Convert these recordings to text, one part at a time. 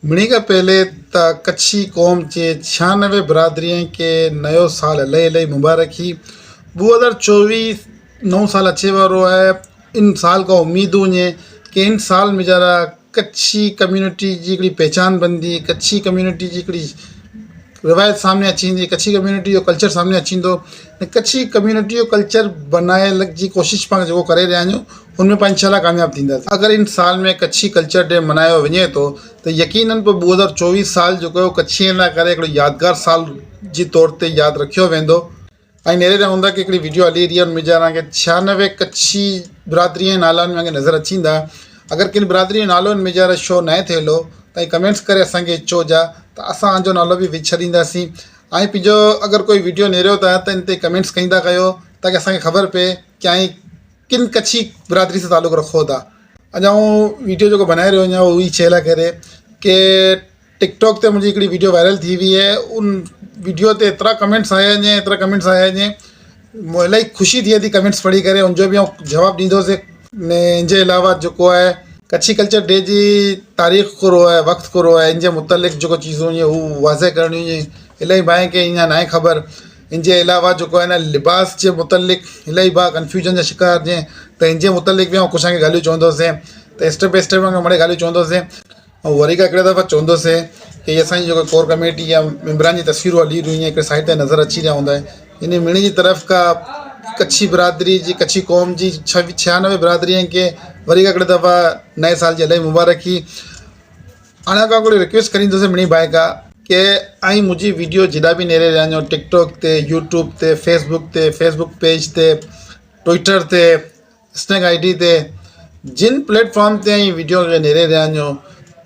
मिणी का पहले त कच्छी कौम के 96 बिरादरियों के नयो साल इलाही इलाही मुबारक ही 2024 नौ साल अच्छे वारो है। इन साल का उम्मीद हुई कि इन साल में जरा कच्छी कम्युनिटी जी हिकिड़ी पहचान बंदी, कच्छी कम्युनिटी जी हिकिड़ी रिवायत सामने अची वेंदी, कच्छी कम्युनिटी जो कल्चर सामने अची वेंदो। कच्छी कम्युनिटी जो कल्चर बनाए जी कोशिश पाण जेको करे रहिया आहियूं उनमें पाण इंशाल्लाह कामयाब थींदासीं। अगर इन साल में कच्छी कल्चर डे मनायो वञे थो तो यकीनन पोइ 2024 साल जेको कच्छीअ लाइ करे हिकिड़ो यादगार साल जी तौर ते यादि रखियो वेंदो। ऐं नेरे रहंदा कि हिकिड़ी वीडियो हली रही आहे उनमें ॼाणा कि 96 कच्छी बिरादरी जे नालानि में नज़र अची वेंदा। अगरि किन बिरादरी जो नालो में ॼाण शो न थियलो त कमेंट्स करे असांखे चो जा त असांजो नालो बि विझी छॾींदासीं। ऐं पंहिंजो अगरि कोई वीडियो नेरियो था त इन ते कमेंट्स कंदा कयो ताकी असांखे ख़बर पए कि ऐं किन कच्छी बिरादरी सां तालुक़ु रखो था। अञा वीडियो जेको बनाए रहियो आहियां उहो ई छे लाइ करे कि टिकटॉक ते मुंहिंजी हिकिड़ी वीडियो वायरल थी हुई है। उन वीडियो ते एतिरा कमेंट्स आया आहिनि, एतिरा कमेंट्स आया आहिनि, इलाही ख़ुशी थिए थी कमेंट्स पढ़ी करे। उनजो बि जवाबु ॾींदोसीं। ने इन जे अलावा जेको आहे कच्छी कल्चर डे जी तारीख़ करो है, वक़्तु करो है, इन जे मुतलिक़ जेको चीज़ूं हुयूं हू वाज़े करणी हुई। इलाही भाई खे ईअं न आहे ख़बर। इन जे अलावा जेको आहे न लिबास जे मुतलिक़ इलाही भाउ कन्फ्यूजन जा शिकार जे त इन जे मुतलिक़ बि कुझु ॻाल्हियूं चवंदोसीं त स्टेप बाय स्टेप मिड़े ॻाल्हियूं चवंदोसीं। ऐं वरी खां हिकिड़े दफ़ा चवंदोसीं कि असांजी जेको कोर कमेटी या मेंबरनि जी तस्वीरूं हली रहियूं आहिनि हिकिड़े साइड ते नज़र अची रहिया हूंदा आहिनि। इन मिणी जी तरफ़ खां कच्छी बिरादरी जी, कच्छी क़ौम जी 96 बिरादरीअ खे वरी खां हिकिड़े दफ़ा नए साल जी इलाही मुबारक ही। हाणे खां हिकिड़ी रिक्वेस्ट करींदुसि मिणी भाई खां कि ऐं मुंहिंजी वीडियो जेॾा बि नेरे रहिया आहियूं टिकटॉक ते, यूट्यूब ते, फेसबुक पेज ते, ट्विटर ते, स्नैक ID ते, जिन प्लेटफॉर्म ते ऐं वीडियो खे नेरे रहिया आहियूं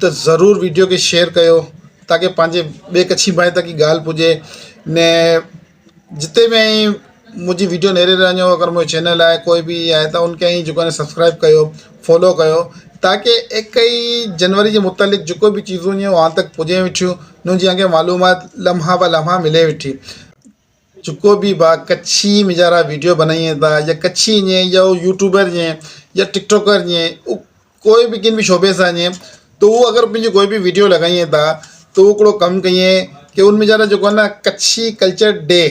त ज़रूरु वीडियो खे शेयर कयो ताकी पंहिंजे ॿिए कच्छी भाई तक ॻाल्हि पुॼे। ने जिते बि ऐं मुंहिंजी वीडियो नेरे रहिया आहियूं अगरि मुंहिंजो चैनल आहे कोई बि आहे त उनखे ऐं जेको आहे सब्सक्राइब कयो, फॉलो कयो ताकी 21 जनवरी जे मुतलिक़ जेको बि चीज़ूं हुयूं वहाँ तक पुॼे वेठियूं, उन्हनि जी अॻे मालूमात लम्हा ब लम्हा मिले वेठी। जेको बि भाउ कच्छी में जरा वीडियो बनाइए था या कच्छी ईअं या यूट्यूबर ईअं या टिकटॉकर ईअं कोई बि किन बि शोबे सां ईअं त उहो अगरि पंहिंजी कोई बि वीडियो लॻाइए था त उहो हिकिड़ो कमु कईं कि उनमें जरा जेको आहे न कच्छी कल्चर डे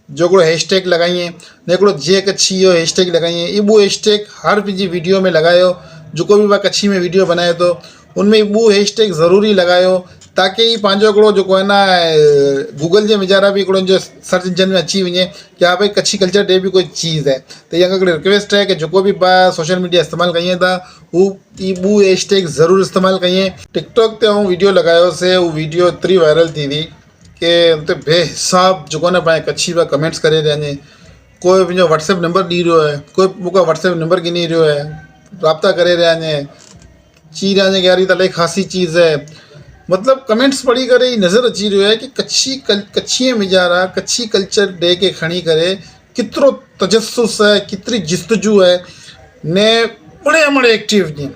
जो हिकिड़ो हैशटैग लॻाइए न हिकिड़ो जे कच्छी जो हैशटैग लॻाइए। इहो हैशटैग हर पंहिंजी वीडियो में लॻायो। जेको बि भाउ कच्छी में वीडियो बनाए थो उनमें इहो हैशटैग ज़रूरी लॻायो ताकी पंहिंजो हिकिड़ो जेको आहे न गूगल जे वीचारा बि हिकिड़ो जो सर्च इंजन में अची वञे कि हा भाई कच्छी कल्चर डे बि कोई चीज़ है। त इहा हिकिड़ी रिक्वेस्ट है कि जेको बि भाउ सोशल मीडिया इस्तेमालु कयूं था हू ॿू हैशटैग ज़रूरु इस्तेमालु कयूं। टिकटॉक ते वीडियो लॻायोसीं, उहा वीडियो एतिरी वायरल थी हुई कि उन ते बेहिसाब जेको न पाण कच्छी पिया कमेंट्स करे रहिया आहिनि। कोई पंहिंजो व्हाट्सएप नंबर ॾी रहियो आहे, कोई मूंखां व्हाट्सएप नंबर गिनी रहियो आहे, राब्ता करे रहिया आहिनि, चई रहिया आहिनि कि यार ये त इलाही ख़ासी चीज़ है। मतलब कमेंट्स पढ़ी करे ही नज़र अची रहियो आहे कि कच्छीअ में ॼाणा कच्छी कल्चर डे खे खणी करे केतिरो तजस्सुस आहे, केतिरी जिस्तजू आहे ने बड़े बड़े एक्टिव कीअं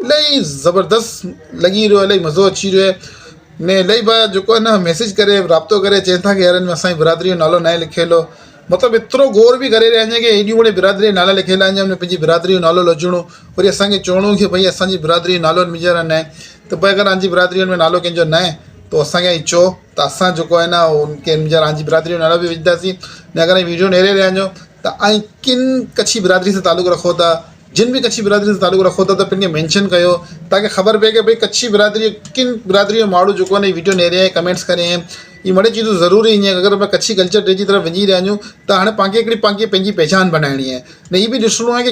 इलाही ज़बरदस्त लॻी रहियो आहे, इलाही मज़ो अची रहियो आहे। ने इलाही भाउ जेको आहे न मैसेज करे राब्तो करे चवनि था कि यार हिन में असांजी बिरादरी जो नालो न लिखियलु हो। मतिलबु एतिरो गौर बि करे रहिया आहिनि कि हेॾियूं वॾी बिरादरी जो नाला लिखियल आहिनि जंहिंमें पंहिंजी बिरादरी जो नालो लॼणो वरी असांखे चवणो कि भई असांजी बिरादरी जो नालो मीजर न आहे। त भाई अगरि तव्हांजी बिरादरी में नालो कंहिंजो न आहे त असांखे ऐं चओ त असां जेको आहे न उनखे तव्हांजी बिरादरी जो नालो बि विझंदासीं। ने अगरि वीडियो नेरे रहिया आहियूं त ऐं किन कच्छी बिरादरी सां तालुक़ु रखो था, जिन बि कच्छी बिरादरी सां तालुक़ु रखो था त पंहिंखे मैंशन कयो ताकी ख़बर पए कि भई कच्छी बिरादरी किन बिरादरी जो माण्हू जेको आहे न वीडियो नेरे आहे, कमेंट्स करे आहिनि। इहे मड़े चीज़ूं ज़रूरी ईअं अगरि मां कच्छी कल्चर डे जी तरफ़ वञी रहिया आहियूं त हाणे पाण खे हिकिड़ी पंहिंजी पहचान बनाइणी आहे। न इहा बि ॾिसणो आहे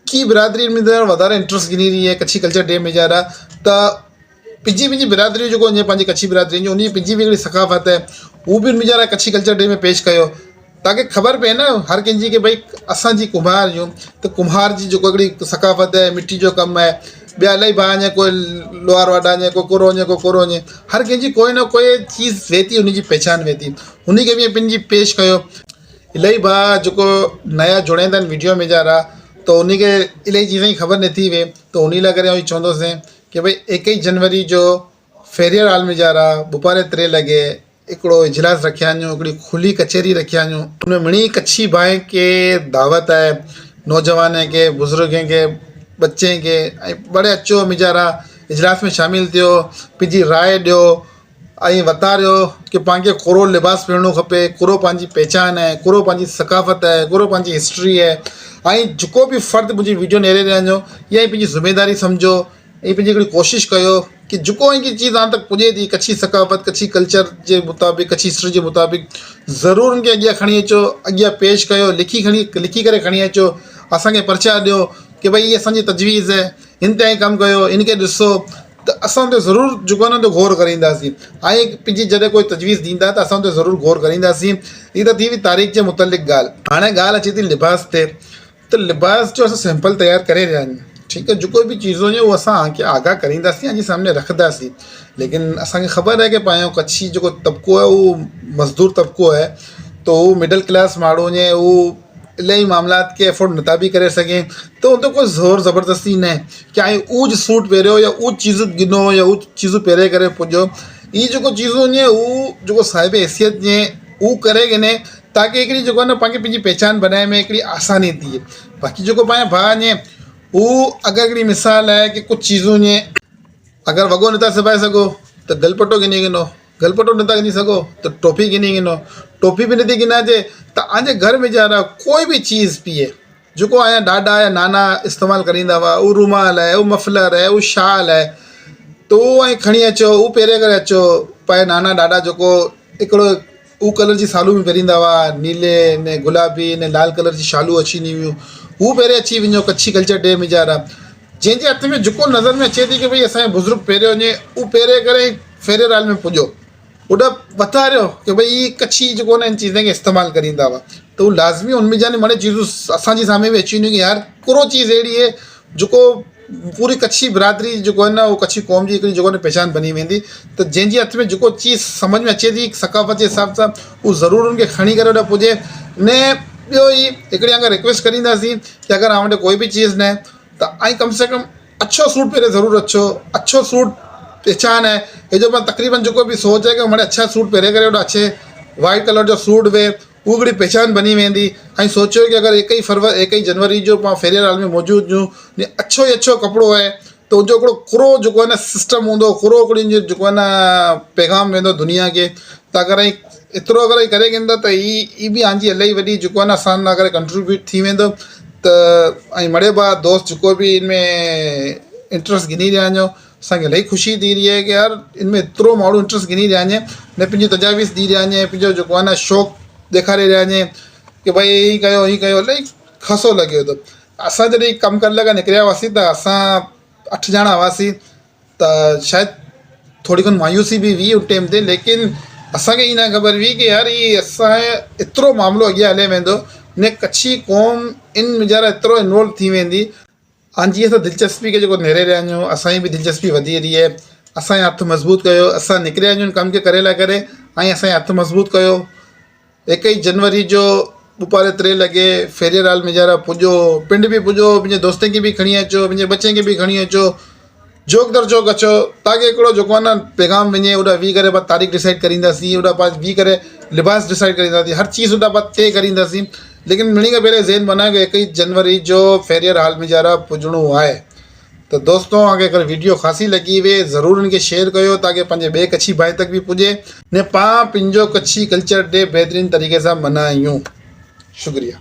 कि बिरादरी में वधारे इंट्रस्ट गिनी रही आहे कच्छी कल्चर डे में ॼाणा त पंहिंजी बिरादरी जेको पंहिंजी कच्छी बिरादरी जो उन पंहिंजी बि हिकिड़ी सकाफ़त आहे उहो बि वीचारा कच्छी कल्चर डे में पेश कयो ताकी ख़बर पए न हर कंहिंजी कि भई असांजी कुम्हार जूं त कुम्हार जी जेको हिकिड़ी सकाफ़त आहे, मिट्टी जो कमु आहे। ॿिया इलाही भाउ ईअं कोई लोहार वाडा ईअं को कोरो ईअं हर कंहिंजी कोई न कोई चीज़ थिए थी, उनजी पहचान थिए थी, उनखे बि पंहिंजी पेश कयो। इलाही भाउ जेको नया जुड़ंदा आहिनि वीडियो में ॼाणा त उनखे इलाही चीज़ जी ख़बर नथी पए त उन लाइ करे आउं चवंदुसि कि भई 21 जनवरी जो फेरियर हॉल में ॼाणा ॿुपारे 3 लॻे हिकिड़ो इजलास रखिया आहियूं, हिकिड़ी खुली कचहरी रखिया आहियूं। उन मिणी कच्छी भाई खे दावत आहे, नौजवान खे, बुज़ुर्ग खे, बच्चे खे ऐं बड़े अचो वीचारा इजलास में शामिल थियो, पंहिंजी राय ॾियो ऐं वतारियो कि पाण कोरो लिबास पाइणो खपे, कोरो पंहिंजी पहचान है, कोरो पंहिंजी सकाफ़त है, कोरो पंहिंजी हिस्ट्री है। ऐं जेको बि फ़र्द मुंहिंजी वीडियो नेरे रहियो इहा ई पंहिंजी ज़िम्मेदारी सम्झो ऐं पंहिंजी हिकिड़ी कोशिशि कयो कि जेको हिकु चीज़ हाणे तक पुॼे थी कच्छी सकाफ़त कच्छी कल्चर जे मुताबिक़ कच्छी हिस्ट्री जे मुताबिक़ ज़रूरु उनखे अॻियां खणी अचो, अॻियां पेश कयो, लिखी करे खणी अचो, असांखे परिचा ॾियो कि भई हीअ असांजी तजवीज़ है, हिन ते कमु कयो, इनखे ॾिसो, त असां उन ते ज़रूरु जेको आहे न गौर करींदासीं ऐं पंहिंजी जॾहिं कोई तजवीज़ ॾींदा त असां उन ते ज़रूरु गौर करींदासीं। हीअ त थी हुई तारीख़ जे मुतलिक़ ॻाल्हि। हाणे ॻाल्हि अचे थी लिबास ते, त लिबास जो असां सैंपल तयारु करे रहिया आहियूं, ठीकु आहे। जेको बि चीज़ूं आहिनि उहो असां आगाह करींदासीं, अॼु सामने रखंदासीं, लेकिन असांखे ख़बर आहे कि पंहिंजो कच्छी जेको तबिको आहे उहो मज़दूर तबिको आहे, त उहो मिडल क्लास माण्हू वञे, उहो इलाही मामलात खे अफोर्ड नथा बि करे सघे, त उन ते कोई ज़ोर ज़बरदस्ती न कि ऐं ऊज सूट पहिरियो या ऊज चीज़ गिनो या ऊज चीज़ूं पहिरे करे पुॼो। इहे जेको चीज़ूं आहिनि उहो जेको साहिब हैसियत जे उहो करे गिने, ताकी हिकिड़ी जेको आहे न पाण खे पंहिंजी पहचान बनाए में हिकिड़ी आसानी थिए। बाक़ी जेको पंहिंजा भाउ ईअं हू अगरि हिकिड़ी मिसाल आहे कि कुझु चीज़ूं ईअं अगरि वॻो नथा सिबाए सघो त गलपटो गिनी गिनो, गलपटो नथा गिनी सघो त टोपी गिनी गिनो, टोपी बि नथी गिनाजे त तव्हांजे घर में जा कोई बि चीज़ पीए जेको आया ॾाॾा या नाना इस्तेमालु करींदा हुआ, उहो रूमाल आहे, उहो मफलर आहे, उहो शाल आहे, त उहो ऐं खणी अचो, उहो पहिरे करे अचो। पाए नाना ॾाॾा जेको हिकिड़ो उहो कलर जी सालू बि पहिरींदा हुआ, नीले ने गुलाबी ने लाल कलर जी शालू अची वियूं, हू पहिरें अची वञो कच्छी कल्चर डे में जा जंहिंजे हथ में जेको नज़र में अचे थी कि भई असांजे बुज़ुर्ग पहिरें वञे, उहो पहिरें करे फेरेराल में पुॼो, उॾ वतारियो कि भई हीअ कच्छी जेको न इन चीज़नि खे इस्तेमालु करींदा हुआ, त उहो लाज़मी उनमें जाने मणे चीज़ूं असांजे साम्हूं बि अची वञूं कि यार कोरो चीज़ अहिड़ी आहे जेको पूरी कच्छी बिरादरी जेको आहे न उहो कच्छी क़ौम जी हिकिड़ी जेको आहे न पहचान बनी वेंदी। त जंहिंजे हथ में जेको चीज़ सम्झ में अचे थी सकाफ़त जे हिसाब सां उहो ज़रूरु उनखे खणी करे ओॾे पुॼे। ने ॿियो ई हिकिड़ी अगरि रिक्वेस्ट करींदासीं कि अगरि हाणे कोई बि चीज़ न आहे त ऐं कम से कम अच्छो सूट पहिरें ज़रूरु अचो, अच्छो सूट पहचान है, ये जो मैं तकरीबन जो भी सोच है कि मैंने अच्छा सूट पहरे करे अच्छे वाइट कलर जो सूट वे वो बड़ी पहचान बनी वेंदी। ऐं सोचो कि अगर 1 जनवरी जो पाण फेरियल में मौजूद हूँ ने अच्छो ही अच्छो कपिड़ो है तो उनजो हिकिड़ो खुरो जेको आहे न सिस्टम हूंदो, खुरो हिकिड़ी जेको आहे न पैगाम वेंदो दुनिया खे। त अगरि एतिरो अगरि करे गिंदा त ई बि आंजी इलाही वॾी जेको आहे न असां अगरि कंट्रीब्यूट थी वेंदो। त ऐं मड़े बा दोस्त जेको बि इनमें इंट्रस्ट गिनी रहिया आहिनि, असांखे इलाही ख़ुशी थी रही है कि यार इनमें एतिरो माण्हू इंट्रस्ट गिनी रहिया आहिनि ने पंहिंजी तजावीज़ ॾी रहिया आहिनि, पंहिंजो जेको आहे न शौक़ु ॾेखारे रहिया आहिनि कि भई हीअ कयो इलाही ख़ासो लॻे थो। असां जॾहिं कमु करण लाइ निकिरिया हुआसीं त असां 8 ॼणा हुआसीं, त शायदि थोरी घणी मायूसी बि हुई उन टाइम ते, लेकिन असांखे ईअं न ख़बर हुई कि यार हीअ असांजे एतिरो मामिलो अॻियां हले वेंदो ने कच्छी क़ौम इन वीचारा एतिरो इन्वॉल्व थी वेंदी। हां जी असां दिलचस्पी खे जेको नेरे रहिया आहियूं, असांजी बि दिलचस्पी वधी रही आहे। असांजे हथु मज़बूत कयो, असां निकिरिया आहियूं कम खे करे लाइ करे, ऐं असांजे हथु मज़बूत कयो। 1 जनवरी जो 2:03 लॻे फेरियल में जरा पुॼो, पिंड बि पुॼो, पंहिंजे दोस्तनि खे बि खणी अचो, पंहिंजे बच्चनि खे बि खणी अचो, जोक दर जोक अचो, ताकि हिकिड़ो जेको आहे न पैगाम वञे। ओॾा वी करे पाण तारीख़ डिसाइड करींदासीं, ओॾा पाण वी करे लिबास डिसाइड करींदासीं, हर चीज़ ओॾा पाण तय करींदासीं। लेकिन मिणी खां पहिरियों ज़हन बनाए कि 1 जनवरी जो फेरियर हाल में जरा पुॼणो आहे। तो दोस्तों अगर वीडियो ख़ासी लगी वे ज़रूर इनके शेयर कयो ताकि पंहिंजे ॿिए कच्छी भाई तक भी पुॼे ने पाण पंहिंजो कच्छी कल्चर डे बेहतरीन तरीक़े से मनायूं। शुक्रिया।